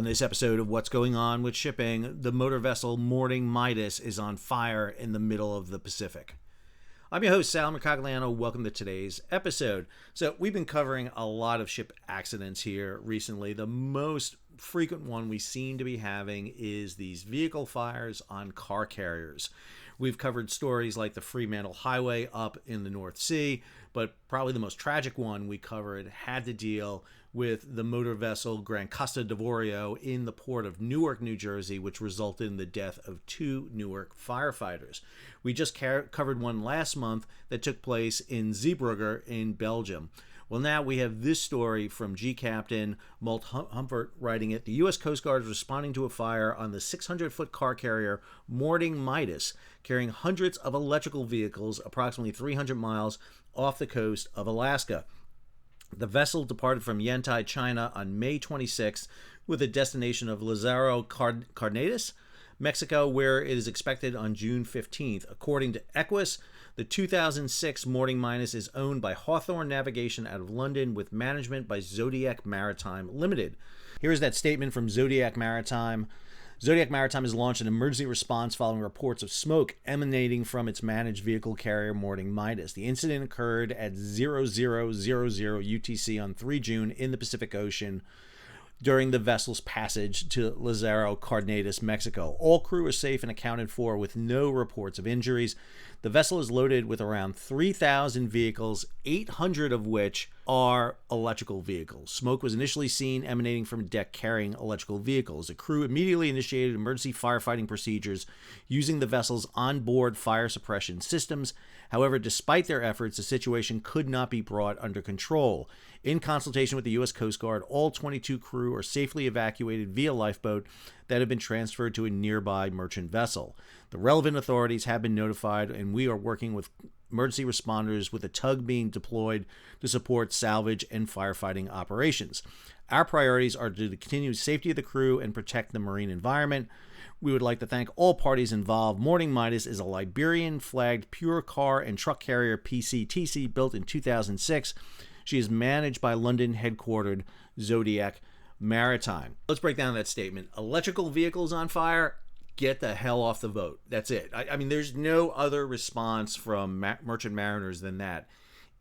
On this episode of What's Going On with Shipping, the motor vessel Morning Midas is on fire in the middle of the Pacific. I'm your host, Sal Mercogliano. Welcome to today's episode. So we've been covering a lot of ship accidents here recently. The most frequent one we seem to be having is these vehicle fires on car carriers. We've covered stories like the Fremantle highway up in the North Sea, but probably the most tragic one we covered had to deal with the motor vessel Grande Costa in the port of Newark, New Jersey, which resulted in the death of 2 Newark firefighters. We just covered one last month that took place in Zeebrugge in Belgium. Well, now we have this story from G Captain Molt Humphrey writing it. The U.S. Coast Guard is responding to a fire on the 600-foot car carrier Morning Midas, carrying hundreds of electrical vehicles approximately 300 miles off the coast of Alaska. The vessel departed from Yantai, China on May 26th with a destination of Lázaro Cárdenas, Mexico, where it is expected on June 15th. According to Equus, the 2006 Morning Midas is owned by Hawthorne Navigation out of London with management by Zodiac Maritime Limited. Here is that statement from Zodiac Maritime. Zodiac Maritime has launched an emergency response following reports of smoke emanating from its managed vehicle carrier Morning Midas. The incident occurred at 0000 UTC on 3 June in the Pacific Ocean during the vessel's passage to Lázaro Cárdenas, Mexico. All crew are safe and accounted for with no reports of injuries. The vessel is loaded with around 3,000 vehicles, 800 of which are electrical vehicles. Smoke was initially seen emanating from a deck carrying electrical vehicles. The crew immediately initiated emergency firefighting procedures using the vessel's onboard fire suppression systems. However, despite their efforts, the situation could not be brought under control. In consultation with the U.S. Coast Guard, all 22 crew are safely evacuated via lifeboat that have been transferred to a nearby merchant vessel. The relevant authorities have been notified, and we are working with emergency responders with a tug being deployed to support salvage and firefighting operations. Our priorities are to continue safety of the crew and protect the marine environment. We would like to thank all parties involved. Morning Midas is a Liberian-flagged pure car and truck carrier PCTC built in 2006. She is managed by London-headquartered Zodiac Maritime. Let's break down that statement. Electrical vehicles on fire? Get the hell off the boat. That's it. I mean, there's no other response from merchant mariners than that.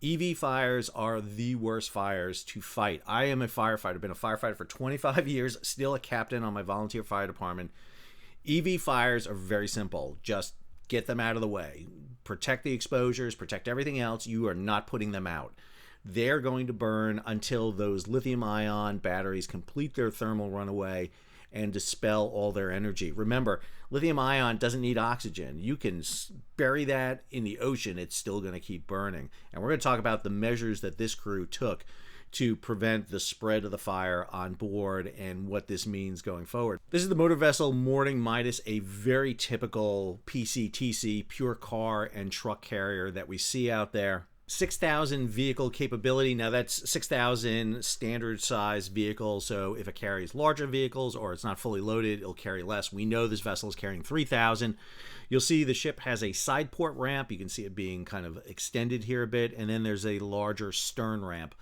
EV fires are the worst fires to fight. I am a firefighter. I've been a firefighter for 25 years, still a captain on my volunteer fire department. EV fires are very simple. Just get them out of the way. Protect the exposures, protect everything else. You are not putting them out. They're going to burn until those lithium-ion batteries complete their thermal runaway and dispel all their energy. Remember, lithium-ion doesn't need oxygen. You can bury that in the ocean. It's still going to keep burning. And we're going to talk about the measures that this crew took to prevent the spread of the fire on board and what this means going forward. This is the motor vessel Morning Midas, a very typical PCTC, pure car and truck carrier that we see out there. 6,000 vehicle capability. Now that's 6,000 standard size vehicles. So if it carries larger vehicles or it's not fully loaded, it'll carry less. We know this vessel is carrying 3,000. You'll see the ship has a side port ramp. You can see it being kind of extended here a bit. And then there's a larger stern ramp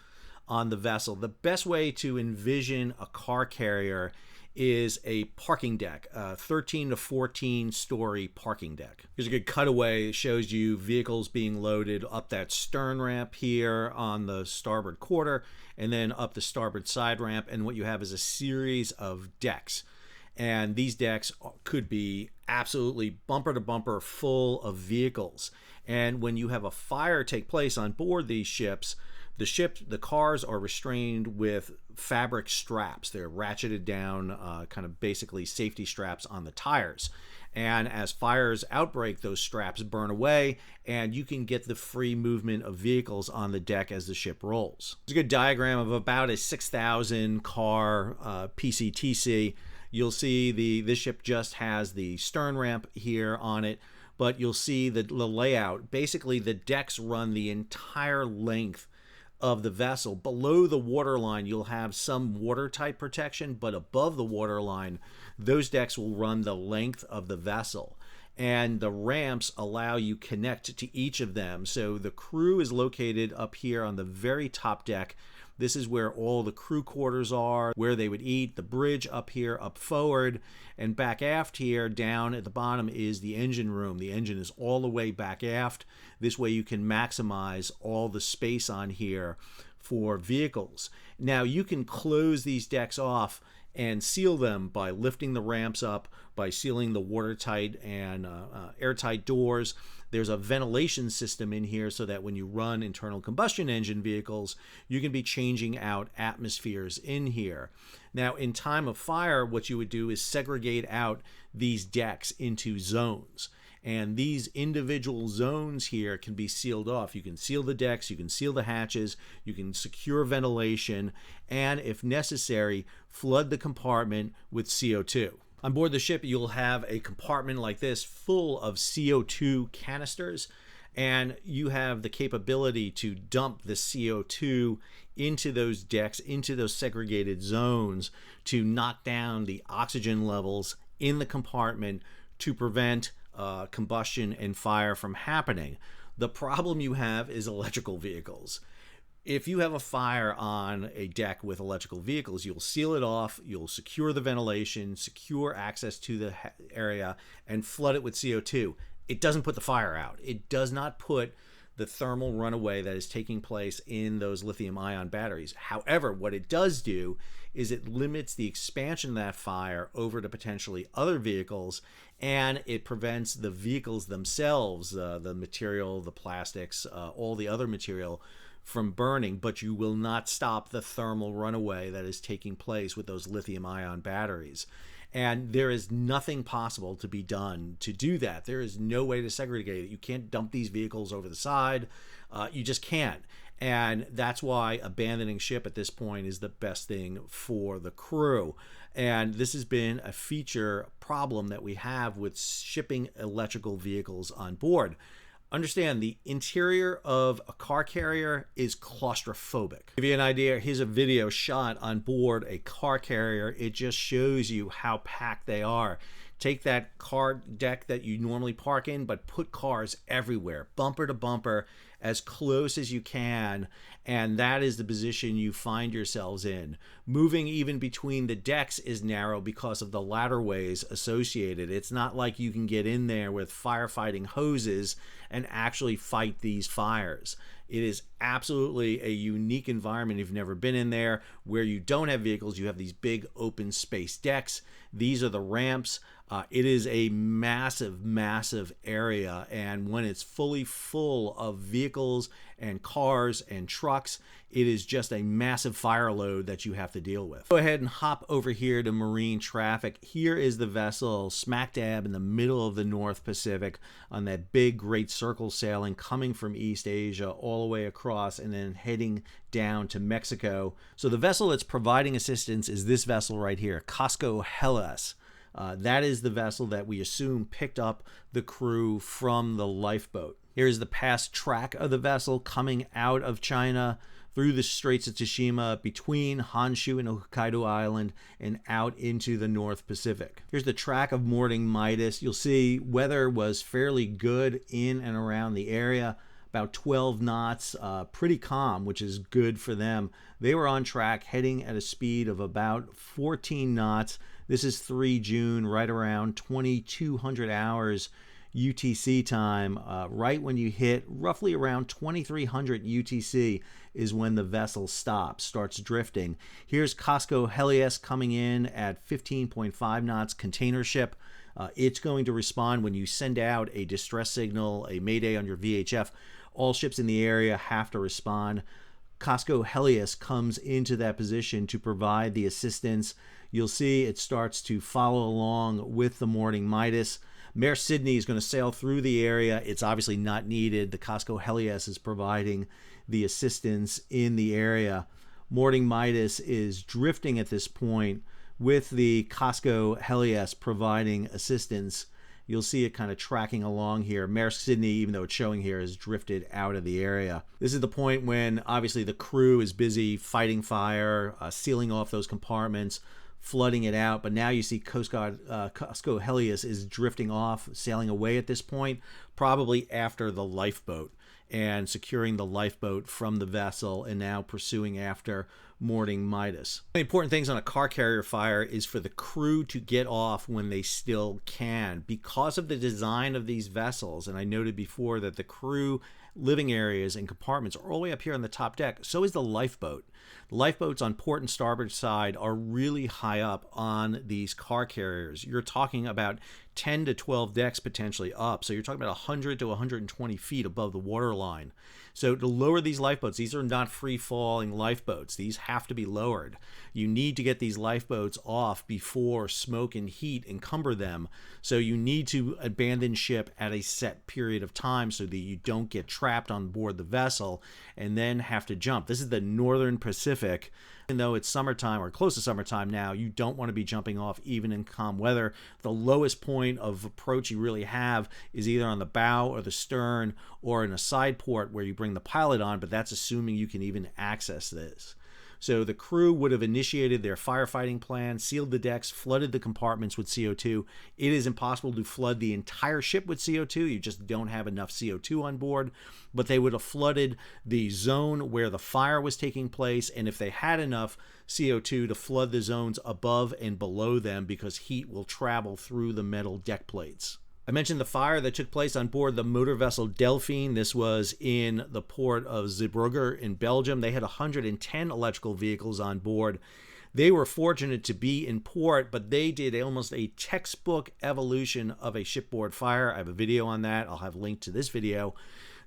on the vessel. The best way to envision a car carrier is a parking deck, a 13 to 14 story parking deck. Here's a good cutaway. It shows you vehicles being loaded up that stern ramp here on the starboard quarter and then up the starboard side ramp. And what you have is a series of decks. And these decks could be absolutely bumper to bumper full of vehicles. And when you have a fire take place on board these ships, the cars are restrained with fabric straps. They're ratcheted down, kind of basically safety straps on the tires. And as fires outbreak, those straps burn away, and you can get the free movement of vehicles on the deck as the ship rolls. It's a good diagram of about a 6,000 car PCTC. You'll see this ship just has the stern ramp here on it, but you'll see the layout. Basically, the decks run the entire length of the vessel. Below the waterline, you'll have some watertight protection, but above the waterline, those decks will run the length of the vessel. And the ramps allow you connect to each of them. So the crew is located up here on the very top deck. This is where all the crew quarters are, where they would eat. The bridge up here, up forward, and back aft here, down at the bottom is the engine room. The engine is all the way back aft. This way you can maximize all the space on here for vehicles. Now you can close these decks off and seal them by lifting the ramps up, by sealing the watertight and airtight doors. There's a ventilation system in here so that when you run internal combustion engine vehicles, you can be changing out atmospheres in here. Now, in time of fire, what you would do is segregate out these decks into zones. And these individual zones here can be sealed off. You can seal the decks, you can seal the hatches, you can secure ventilation, and if necessary, flood the compartment with CO2. On board the ship, you'll have a compartment like this full of CO2 canisters, and you have the capability to dump the CO2 into those decks, into those segregated zones, to knock down the oxygen levels in the compartment to prevent combustion and fire from happening. The problem you have is electrical vehicles. If you have a fire on a deck with electrical vehicles, you'll seal it off, you'll secure the ventilation, secure access to the area, and flood it with CO2. It doesn't put the fire out. It does not put the thermal runaway that is taking place in those lithium-ion batteries. However, what it does do is it limits the expansion of that fire over to potentially other vehicles, and it prevents the vehicles themselves, the material, the plastics, all the other material, from burning, but you will not stop the thermal runaway that is taking place with those lithium-ion batteries. And there is nothing possible to be done to do that. There is no way to segregate it. You can't dump these vehicles over the side. You just can't. And that's why abandoning ship at this point is the best thing for the crew. And this has been a feature problem that we have with shipping electrical vehicles on board. Understand, the interior of a car carrier is claustrophobic. To give you an idea, here's a video shot on board a car carrier. It just shows you how packed they are. Take that car deck that you normally park in, but put cars everywhere, bumper to bumper, as close as you can, and that is the position you find yourselves in. Moving even between the decks is narrow because of the ladderways associated. It's not like you can get in there with firefighting hoses and actually fight these fires. It is absolutely a unique environment if you've never been in there. Where you don't have vehicles, you have these big open space decks. These are the ramps. It is a massive, massive area, and when it's fully full of vehicles and cars and trucks, it is just a massive fire load that you have to deal with. Go ahead and hop over here to marine traffic. Here is the vessel smack dab in the middle of the North Pacific on that big Great Circle sailing, coming from East Asia all the way across and then heading down to Mexico. So the vessel that's providing assistance is this vessel right here, Costa Hellas. That is the vessel that we assume picked up the crew from the lifeboat. Here's the past track of the vessel coming out of China through the Straits of Tsushima, between Honshu and Hokkaido Island, and out into the North Pacific. Here's the track of mooring Midas. You'll see weather was fairly good in and around the area. About 12 knots, pretty calm, which is good for them. They were on track, heading at a speed of about 14 knots. This is 3 June, right around 2200 hours UTC time. Right when you hit roughly around 2300 UTC is when the vessel stops, starts drifting. Here's Costa Hellas coming in at 15.5 knots, container ship. It's going to respond when you send out a distress signal, a mayday on your VHF. All ships in the area have to respond. Costa Hellas comes into that position to provide the assistance. You'll see it starts to follow along with the mooring Midas. Mayor Sydney is going to sail through the area. It's obviously not needed. The Costa Hellas is providing the assistance in the area. Mooring Midas is drifting at this point with the Costa Hellas providing assistance. You'll see it kind of tracking along here. Maersk Sydney, even though it's showing here, has drifted out of the area. This is the point when obviously the crew is busy fighting fire, sealing off those compartments, flooding it out. But now you see Costa Hellas is drifting off, sailing away at this point, probably after the lifeboat. and securing the lifeboat from the vessel, and now pursuing after morning Midas. The important things on a car carrier fire is for the crew to get off when they still can. Because of the design of these vessels, and I noted before that the crew living areas and compartments are all the way up here on the top deck, so is the lifeboat. The lifeboats on port and starboard side are really high up on these car carriers. You're talking about 10 to 12 decks potentially up. So you're talking about 100 to 120 feet above the water line. So to lower these lifeboats, these are not free-falling lifeboats. These have to be lowered. You need to get these lifeboats off before smoke and heat encumber them. So you need to abandon ship at a set period of time so that you don't get trapped on board the vessel and then have to jump. This is the northern Pacific. Even though it's summertime or close to summertime now, you don't want to be jumping off even in calm weather. The lowest point of approach you really have is either on the bow or the stern or in a side port where you bring the pilot on, but that's assuming you can even access this. So the crew would have initiated their firefighting plan, sealed the decks, flooded the compartments with CO2. It is impossible to flood the entire ship with CO2. You just don't have enough CO2 on board. But they would have flooded the zone where the fire was taking place, and if they had enough CO2 to flood the zones above and below them, because heat will travel through the metal deck plates. I mentioned the fire that took place on board the motor vessel Delphine. This was in the port of Zeebrugge in Belgium. They had 110 electrical vehicles on board. They were fortunate to be in port, but they did almost a textbook evolution of a shipboard fire. I have a video on that. I'll have a link to this video.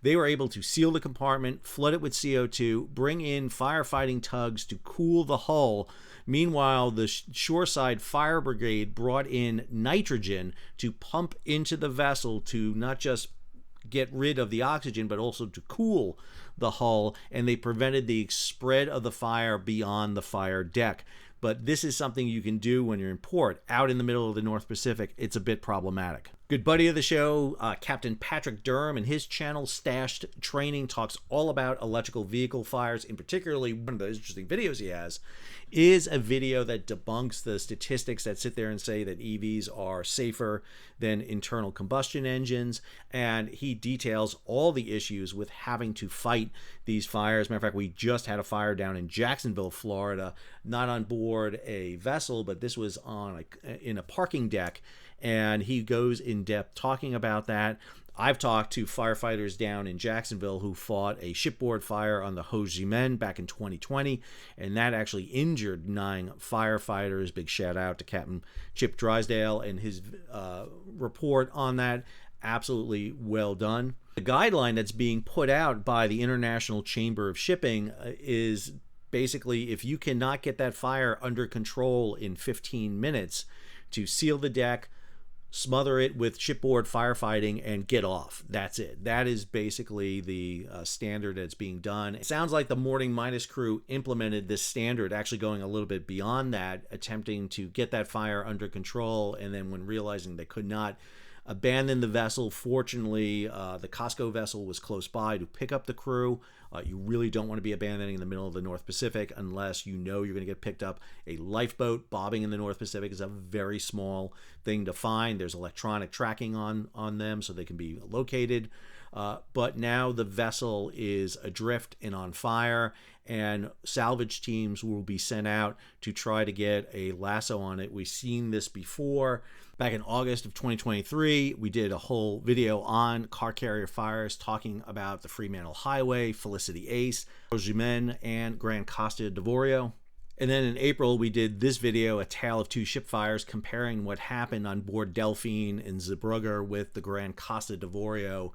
They were able to seal the compartment, flood it with CO2, bring in firefighting tugs to cool the hull. Meanwhile, the shoreside fire brigade brought in nitrogen to pump into the vessel to not just get rid of the oxygen, but also to cool the hull, and they prevented the spread of the fire beyond the fire deck. But this is something you can do when you're in port. Out in the middle of the North Pacific, it's a bit problematic. Good buddy of the show, Captain Patrick Durham, and his channel StacheD Training talks all about electrical vehicle fires. In particularly, one of the interesting videos he has is a video that debunks the statistics that sit there and say that EVs are safer than internal combustion engines, and he details all the issues with having to fight these fires. Matter of fact, we just had a fire down in Jacksonville, Florida, not on board a vessel, but this was on in a parking deck, and he goes in depth talking about that. I've talked to firefighters down in Jacksonville who fought a shipboard fire on the Hoegh Xiamen back in 2020, and that actually injured 9 firefighters. Big shout out to Captain Chip Drysdale and his report on that. Absolutely well done. The guideline that's being put out by the International Chamber of Shipping is basically, if you cannot get that fire under control in 15 minutes, to seal the deck, smother it with shipboard firefighting, and get off. That's it. That is basically the standard that's being done. It sounds like the Morning Midas crew implemented this standard, actually going a little bit beyond that, attempting to get that fire under control, and then when realizing they could not, abandon the vessel. Fortunately, the Costa vessel was close by to pick up the crew. You really don't want to be abandoning in the middle of the North Pacific unless you know you're going to get picked up. A lifeboat bobbing in the North Pacific is a very small thing to find. There's electronic tracking on them so they can be located. But now the vessel is adrift and on fire, and salvage teams will be sent out to try to get a lasso on it. We've seen this before. Back in August of 2023, we did a whole video on car carrier fires talking about the Fremantle Highway, Felicity Ace, Xiamen, and Grande Costa d'Avorio. And then in April, we did this video, A Tale of Two Ship Fires, comparing what happened on board Delphine in Zeebrugge with the Grande Costa d'Avorio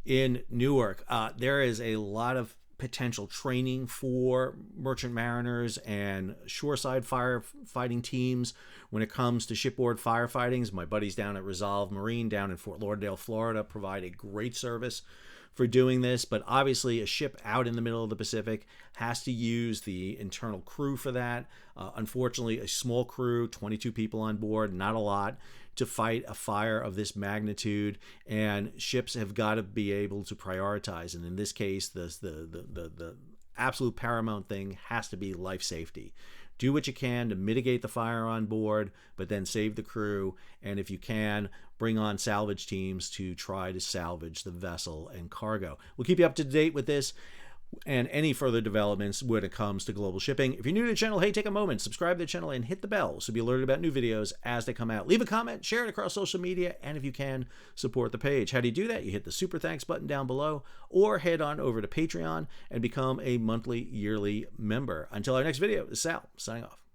in Newark. There is a lot of potential training for merchant mariners and shoreside firefighting teams when it comes to shipboard firefightings. My buddies down at Resolve Marine down in Fort Lauderdale, Florida, provide a great service for doing this, but obviously a ship out in the middle of the Pacific has to use the internal crew for that. Unfortunately, a small crew, 22 people on board, not a lot to fight a fire of this magnitude, and ships have got to be able to prioritize. And in this case, the absolute paramount thing has to be life safety. Do what you can to mitigate the fire on board, but then save the crew. And if you can, bring on salvage teams to try to salvage the vessel and cargo. We'll keep you up to date with this and any further developments when it comes to global shipping. If you're new to the channel, hey, take a moment, subscribe to the channel, and hit the bell so be alerted about new videos as they come out. Leave a comment, share it across social media, and if you can, support the page. How do you do that? You hit the super thanks button down below, or head on over to Patreon and become a monthly, yearly member. Until our next video, this is Sal, signing off.